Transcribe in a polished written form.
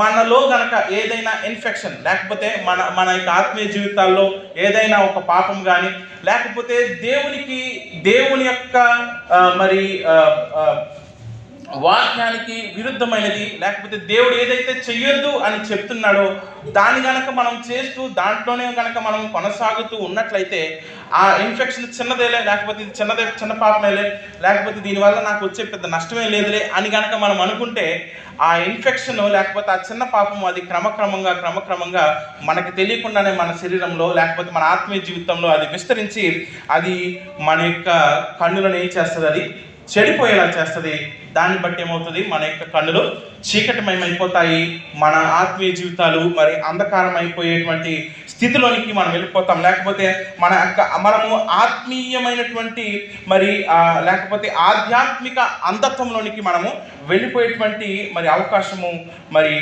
మనలో గనక ఏదైనా ఇన్ఫెక్షన్ లేకపోతే మన మన యొక్క ఆత్మీయ జీవితాల్లో ఏదైనా ఒక పాపం కానీ లేకపోతే దేవుని యొక్క మరి వాక్యానికి విరుద్ధమైనది లేకపోతే దేవుడు ఏదైతే చెయ్యొద్దు అని చెప్తున్నాడో దాన్ని గనక మనం చేస్తూ దాంట్లోనే గనక మనం కొనసాగుతూ ఉన్నట్లయితే ఆ ఇన్ఫెక్షన్ చిన్నదేలే లేకపోతే ఇది చిన్న పాపమేలే లేకపోతే దీనివల్ల నాకు వచ్చే పెద్ద నష్టమే లేదులే అని గనక మనం అనుకుంటే ఆ ఇన్ఫెక్షన్ లేకపోతే ఆ చిన్న పాపం అది క్రమక్రమంగా మనకి తెలియకుండానే మన శరీరంలో లేకపోతే మన ఆత్మీయ జీవితంలో అది విస్తరించి అది మన యొక్క కన్నులను ఏం చేస్తుంది, అది చెడిపోయేలా చేస్తుంది. దాన్ని బట్టి ఏమవుతుంది, మన యొక్క కన్నులు చీకటిమయమైపోతాయి, మన ఆత్మీయ జీవితాలు మరి అంధకారం అయిపోయేటువంటి స్థితిలోనికి మనం వెళ్ళిపోతాం. లేకపోతే మనము ఆత్మీయమైనటువంటి మరి లేకపోతే ఆధ్యాత్మిక అంధత్వంలోనికి మనము వెళ్ళిపోయేటువంటి మరి అవకాశము మరి